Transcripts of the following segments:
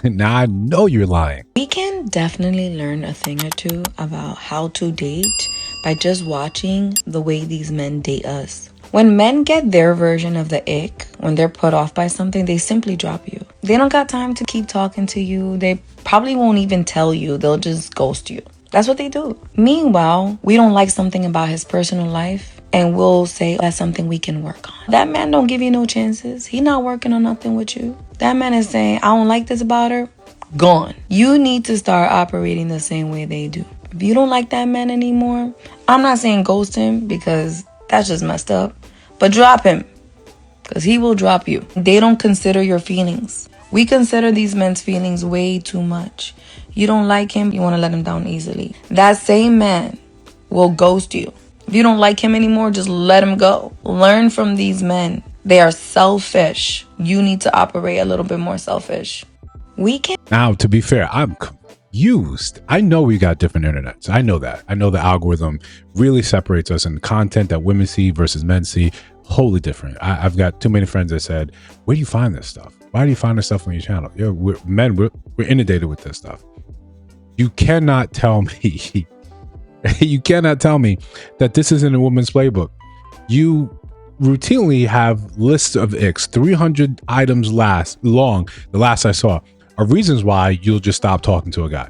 Now I know you're lying. We can definitely learn a thing or two about how to date by just watching the way these men date us. When men get their version of the ick, when they're put off by something, they simply drop you. They don't got time to keep talking to you. They probably won't even tell you. They'll just ghost you. That's what they do. Meanwhile, we don't like something about his personal life and we'll say that's something we can work on. That man don't give you no chances. He not working on nothing with you. That man is saying, I don't like this about her. Gone. You need to start operating the same way they do. If you don't like that man anymore, I'm not saying ghost him because that's just messed up, but drop him because he will drop you. They don't consider your feelings. We consider these men's feelings way too much. You don't like him, you want to let him down easily. That same man will ghost you. If you don't like him anymore, just let him go. Learn from these men. They are selfish. You need to operate a little bit more selfish. We can. Now, to be fair, I'm confused. I know we got different internets. I know that. I know the algorithm really separates us, and content that women see versus men see, wholly different. I've got too many friends that said, where do you find this stuff? Why do you find this stuff on your channel? Yeah, we're inundated with this stuff. You cannot tell me, you cannot tell me that this isn't a woman's playbook. You routinely have lists of icks, 300 items long, the last I saw, are reasons why you'll just stop talking to a guy,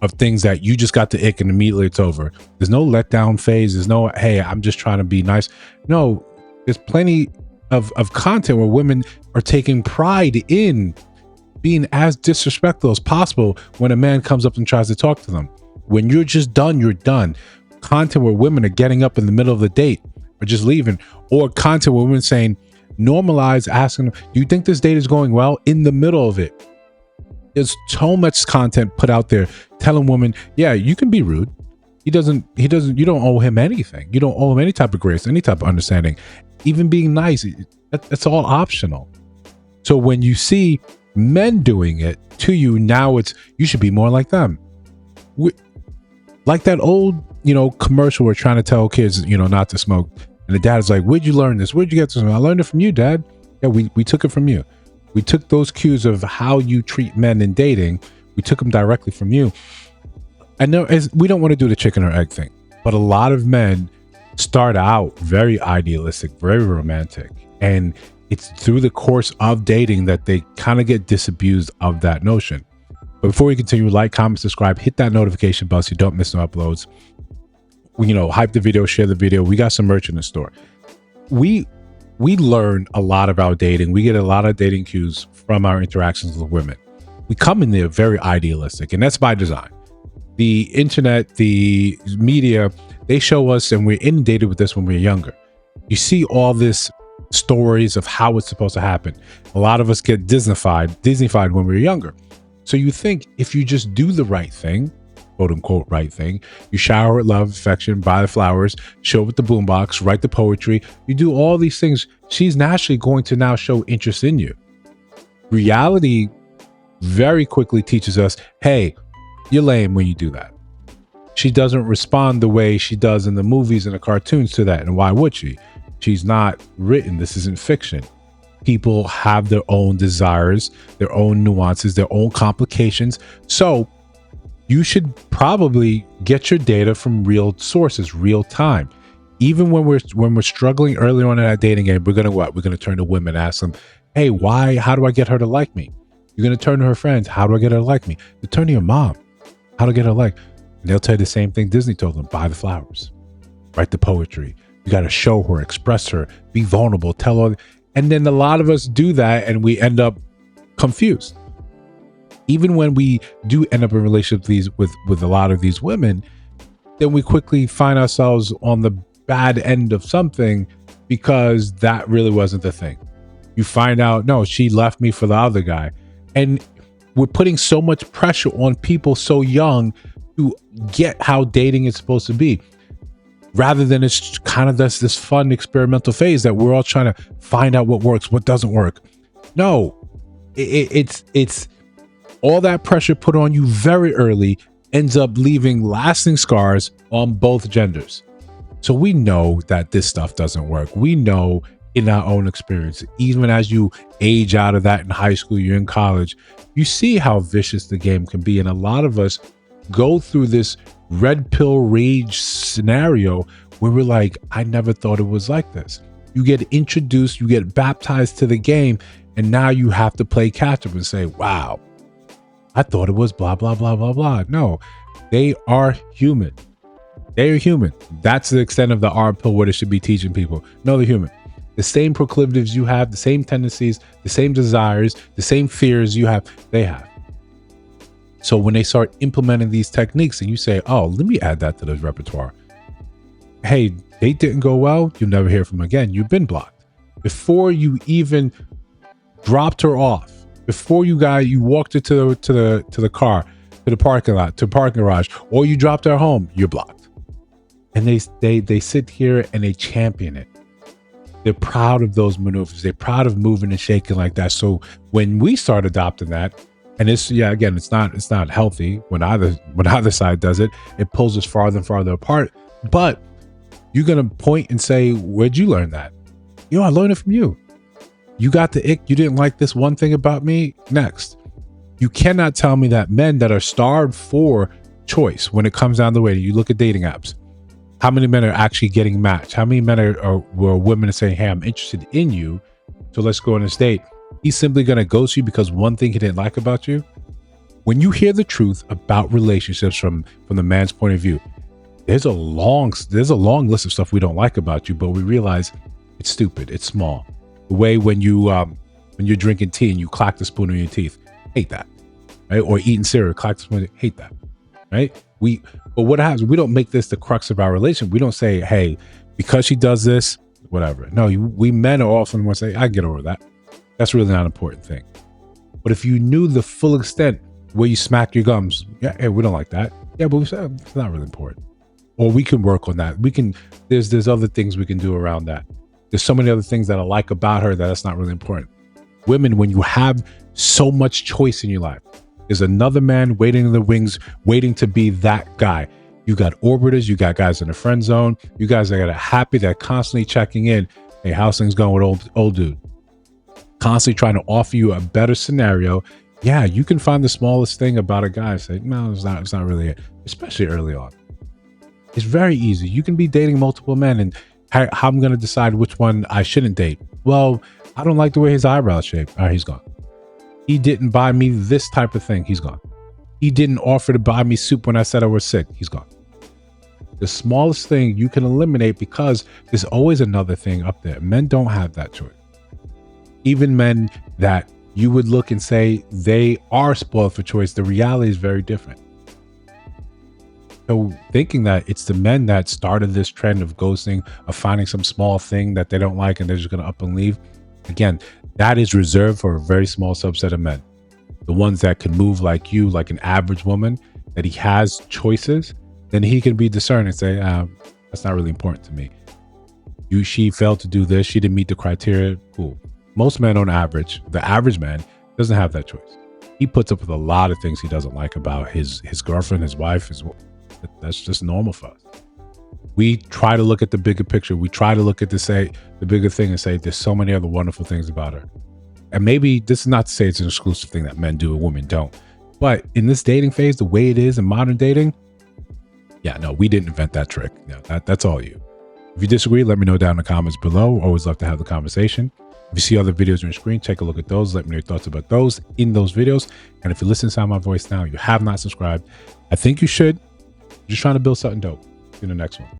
of things that you just got the ick and immediately it's over. There's no letdown phase. There's no, hey, I'm just trying to be nice. No, there's plenty of content where women are taking pride in being as disrespectful as possible when a man comes up and tries to talk to them. When you're just done, you're done. Content where women are getting up in the middle of the date or just leaving, or content where women saying, normalize asking them, do you think this date is going well, in the middle of it. There's so much content put out there telling women, yeah, you can be rude. You don't owe him anything. You don't owe him any type of grace, any type of understanding. Even being nice, that's all optional. So when you see men doing it to you, now it's, you should be more like them. Like that old, commercial where trying to tell kids, not to smoke. And the dad's like, where'd you learn this? Where'd you get this? I learned it from you, Dad. Yeah, we took it from you. We took those cues of how you treat men in dating. We took them directly from you. And we don't want to do the chicken or egg thing, but a lot of men start out very idealistic, very romantic. And it's through the course of dating that they kind of get disabused of that notion. But before we continue, like, comment, subscribe, hit that notification bell so you don't miss no uploads. Hype the video, share the video. We got some merch in the store. We learn a lot about dating. We get a lot of dating cues from our interactions with women. We come in there very idealistic, and that's by design. The internet, the media, they show us, and we're inundated with this when we're younger. You see all this stories of how it's supposed to happen. A lot of us get Disneyfied when we're younger. So you think if you just do the right thing, quote unquote right thing, you shower with love, affection, buy the flowers, show up with the boombox, write the poetry, you do all these things, she's naturally going to now show interest in you. Reality very quickly teaches us, hey, you're lame when you do that. She doesn't respond the way she does in the movies and the cartoons to that. And why would she? She's not written. This isn't fiction. People have their own desires, their own nuances, their own complications. So you should probably get your data from real sources, real time. Even when we're struggling early on in that dating game, we're gonna turn to women, ask them, hey, how do I get her to like me? You're gonna turn to her friends, how do I get her to like me? You turn to your mom, how to get her to like. And they'll tell you the same thing Disney told them: buy the flowers, write the poetry. You got to show her, express her, be vulnerable, tell her. And then a lot of us do that, and we end up confused. Even when we do end up in relationships with a lot of these women, then we quickly find ourselves on the bad end of something because that really wasn't the thing. You find out, no, she left me for the other guy. And we're putting so much pressure on people so young to get how dating is supposed to be, rather than it's kind of this fun experimental phase that we're all trying to find out what works, what doesn't work. No, it's all that pressure put on you very early ends up leaving lasting scars on both genders. So we know that this stuff doesn't work. We know in our own experience. Even as you age out of that in high school, you're in college, you see how vicious the game can be. And a lot of us go through this red pill rage scenario where we're like, I never thought it was like this. You get introduced, you get baptized to the game, and now you have to play catch up and say, wow, I thought it was blah, blah, blah, blah, blah. No, they are human. They are human. That's the extent of the R pill, what it should be teaching people. No, they're human. The same proclivities you have, the same tendencies, the same desires, the same fears you have, they have. So when they start implementing these techniques and you say, oh, let me add that to the repertoire. Hey, date didn't go well. You'll never hear from them again. You've been blocked. Before you even dropped her off, before you walked her to the car, to the parking lot, to the parking garage, or you dropped her home, you're blocked. And they sit here and they champion it. They're proud of those maneuvers. They're proud of moving and shaking like that. So when we start adopting that, and it's not healthy when either side does it. It pulls us farther and farther apart. But you're gonna point and say, where'd you learn that? I learned it from you. You got the ick. You didn't like this one thing about me. Next. You cannot tell me that men that are starved for choice when it comes down the way you look at dating apps, how many men are actually getting matched? How many men were women saying, hey, I'm interested in you, so let's go on this date? He's simply going to ghost you because one thing he didn't like about you. When you hear the truth about relationships from the man's point of view, there's a long list of stuff we don't like about you, but we realize it's stupid. It's small. The way when you're drinking tea and you clack the spoon in your teeth, hate that, right? Or eating cereal, clack the spoon, hate that, right? But what happens? We don't make this the crux of our relation. We don't say, hey, because she does this, whatever. No, we men are often want to say, I can get over that. That's really not an important thing. But if you knew the full extent where you smack your gums, yeah, hey, we don't like that. Yeah, but we said it's not really important. Or we can work on that. There's other things we can do around that. There's so many other things that I like about her that's not really important. Women, when you have so much choice in your life, there's another man waiting in the wings, waiting to be that guy. You got orbiters, you got guys in the friend zone, you guys that are happy, that are constantly checking in. Hey, how's things going with old dude? Constantly trying to offer you a better scenario. Yeah, you can find the smallest thing about a guy and say, no, it's not really it, especially early on. It's very easy. You can be dating multiple men and how I'm going to decide which one I shouldn't date. Well, I don't like the way his eyebrows shape. All right, he's gone. He didn't buy me this type of thing. He's gone. He didn't offer to buy me soup when I said I was sick. He's gone. The smallest thing you can eliminate because there's always another thing up there. Men don't have that choice. Even men that you would look and say they are spoiled for choice, the reality is very different. So thinking that it's the men that started this trend of ghosting, of finding some small thing that they don't like and they're just going to up and leave. Again, that is reserved for a very small subset of men. The ones that can move like you, like an average woman, that he has choices, then he can be discerning and say, that's not really important to me. She failed to do this. She didn't meet the criteria. Cool. Most men on average, the average man doesn't have that choice. He puts up with a lot of things he doesn't like about his girlfriend, his wife. That's just normal for us. We try to look at the bigger picture. We try to look at the bigger thing and say, there's so many other wonderful things about her. And maybe this is not to say it's an exclusive thing that men do and women don't. But in this dating phase, the way it is in modern dating, yeah, no, we didn't invent that trick. No, that's all you. If you disagree, let me know down in the comments below. Always love to have the conversation. If you see other videos on your screen, take a look at those. Let me know your thoughts about those in those videos. And if you listen to my voice now, you have not subscribed, I think you should. Just trying to build something dope. See you in the next one.